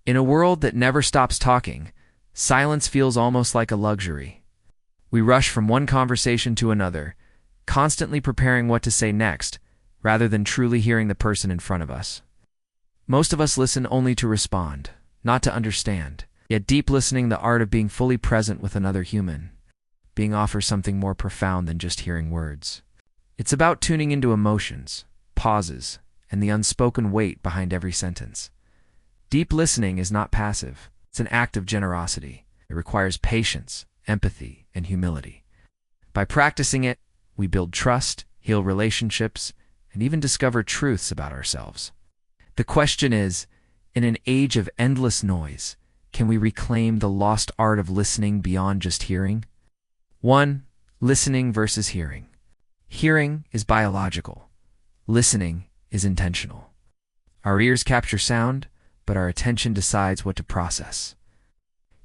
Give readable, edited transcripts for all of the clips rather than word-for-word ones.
In a world that never stops talking, silence feels almost like a luxury. We rush from one conversation to another, constantly preparing what to say next, rather than truly hearing the person in front of us. Most of us listen only to respond, not to understand. Yet deep listening, the art of being fully present with another human, being offers something more profound than just hearing words. It's about tuning into emotions, pauses, and the unspoken weight behind every sentence. Deep listening is not passive. It's an act of generosity. It requires patience, empathy, and humility. By practicing it, we build trust, heal relationships, and even discover truths about ourselves. The question is, in an age of endless noise, can we reclaim the lost art of listening beyond just hearing? 1. Listening versus hearing. Hearing is biological. Listening is intentional. Our ears capture sound, but our attention decides what to process.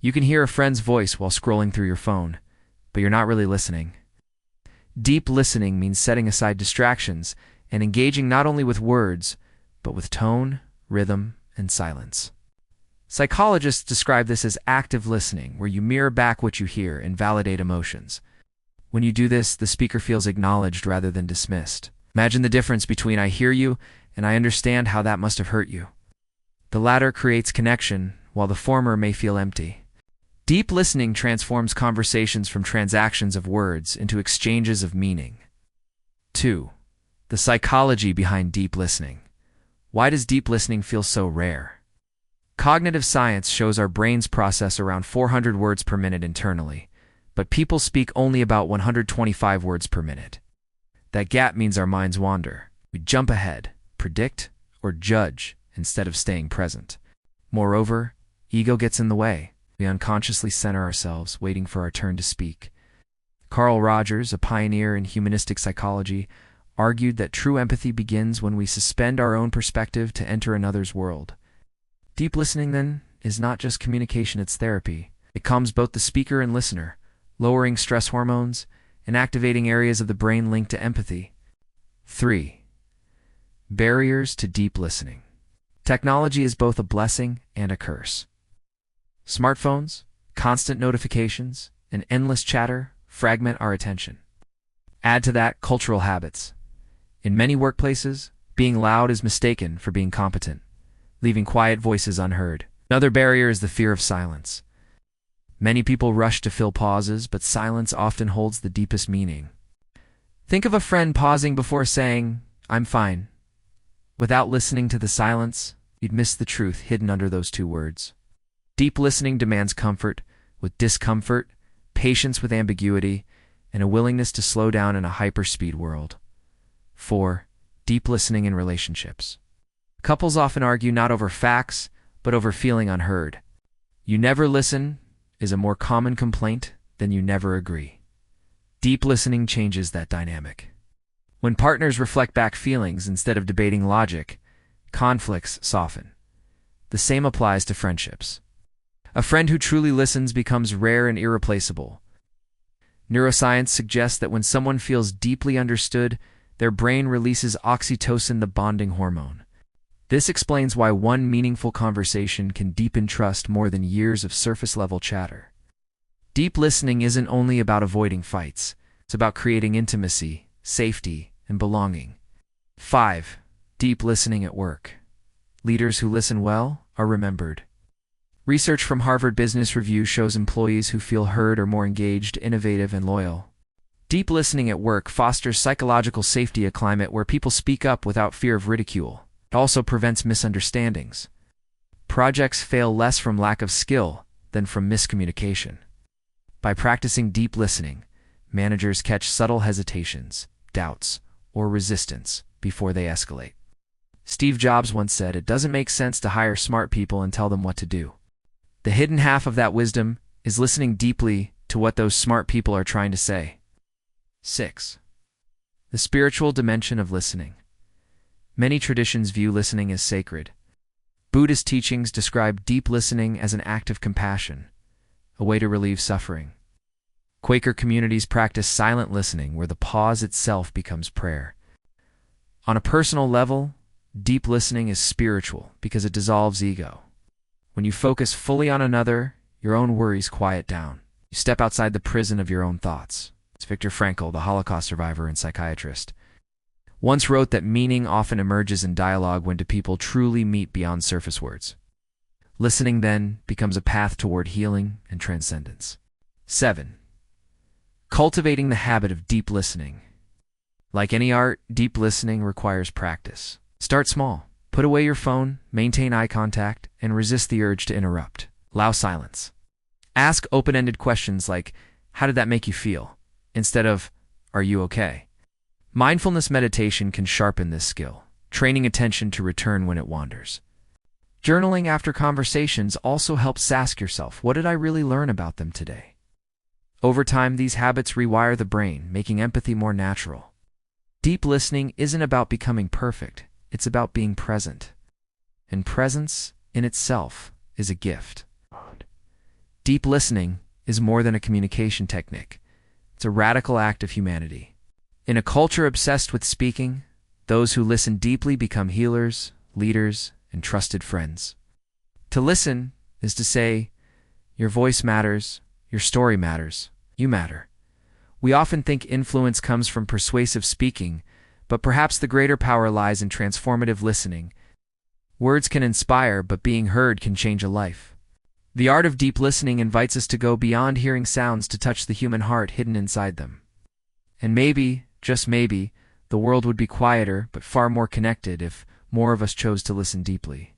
You can hear a friend's voice while scrolling through your phone, but you're not really listening. Deep listening means setting aside distractions and engaging not only with words, but with tone, rhythm, and silence. Psychologists describe this as active listening, where you mirror back what you hear and validate emotions. When you do this, the speaker feels acknowledged rather than dismissed. Imagine the difference between "I hear you" and "I understand how that must have hurt you." The latter creates connection, while the former may feel empty. Deep listening transforms conversations from transactions of words into exchanges of meaning. 2. The psychology behind deep listening. Why does deep listening feel so rare? Cognitive science shows our brains process around 400 words per minute internally, but people speak only about 125 words per minute. That gap means our minds wander. We jump ahead, predict, or judge instead of staying present. Moreover, ego gets in the way. We unconsciously center ourselves, waiting for our turn to speak. Carl Rogers, a pioneer in humanistic psychology, argued that true empathy begins when we suspend our own perspective to enter another's world. Deep listening, then, is not just communication, it's therapy. It calms both the speaker and listener, lowering stress hormones and activating areas of the brain linked to empathy. 3. Barriers to deep listening. Technology is both a blessing and a curse. Smartphones, constant notifications, and endless chatter fragment our attention. Add to that cultural habits. In many workplaces, being loud is mistaken for being competent, leaving quiet voices unheard. Another barrier is the fear of silence. Many people rush to fill pauses, but silence often holds the deepest meaning. Think of a friend pausing before saying, "I'm fine." Without listening to the silence, you'd miss the truth hidden under those two words. Deep listening demands comfort with discomfort, patience with ambiguity, and a willingness to slow down in a hyperspeed world. 4. Deep listening in relationships. Couples often argue not over facts, but over feeling unheard. "You never listen" is a more common complaint than "you never agree." Deep listening changes that dynamic. When partners reflect back feelings instead of debating logic, conflicts soften. The same applies to friendships. A friend who truly listens becomes rare and irreplaceable. Neuroscience suggests that when someone feels deeply understood, their brain releases oxytocin, the bonding hormone. This explains why one meaningful conversation can deepen trust more than years of surface-level chatter. Deep listening isn't only about avoiding fights. It's about creating intimacy, safety, and belonging. 5. Deep listening at work. Leaders who listen well are remembered. Research from Harvard Business Review shows employees who feel heard are more engaged, innovative, and loyal. Deep listening at work fosters psychological safety, a climate where people speak up without fear of ridicule. It also prevents misunderstandings. Projects fail less from lack of skill than from miscommunication. By practicing deep listening, managers catch subtle hesitations, doubts, or resistance before they escalate. Steve Jobs once said, "It doesn't make sense to hire smart people and tell them what to do." The hidden half of that wisdom is listening deeply to what those smart people are trying to say. 6. The spiritual dimension of listening. Many traditions view listening as sacred. Buddhist teachings describe deep listening as an act of compassion, a way to relieve suffering. Quaker communities practice silent listening, where the pause itself becomes prayer. On a personal level, deep listening is spiritual because it dissolves ego. When you focus fully on another, your own worries quiet down. You step outside the prison of your own thoughts. It's Viktor Frankl, the Holocaust survivor and psychiatrist, once wrote that meaning often emerges in dialogue when two people truly meet beyond surface words. Listening, then, becomes a path toward healing and transcendence. 7. Cultivating the habit of deep listening. Like any art, deep listening requires practice. Start small. Put away your phone, maintain eye contact, and resist the urge to interrupt. Allow silence. Ask open-ended questions like, "How did that make you feel?" instead of, "Are you okay?" Mindfulness meditation can sharpen this skill, training attention to return when it wanders. Journaling after conversations also helps ask yourself, what did I really learn about them today? Over time, these habits rewire the brain, making empathy more natural. Deep listening isn't about becoming perfect, it's about being present. And presence, in itself, is a gift. Deep listening is more than a communication technique. It's a radical act of humanity. In a culture obsessed with speaking, those who listen deeply become healers, leaders, and trusted friends. To listen is to say, your voice matters, your story matters, you matter. We often think influence comes from persuasive speaking, but perhaps the greater power lies in transformative listening. Words can inspire, but being heard can change a life. The art of deep listening invites us to go beyond hearing sounds to touch the human heart hidden inside them. And maybe, just maybe, the world would be quieter but far more connected if more of us chose to listen deeply.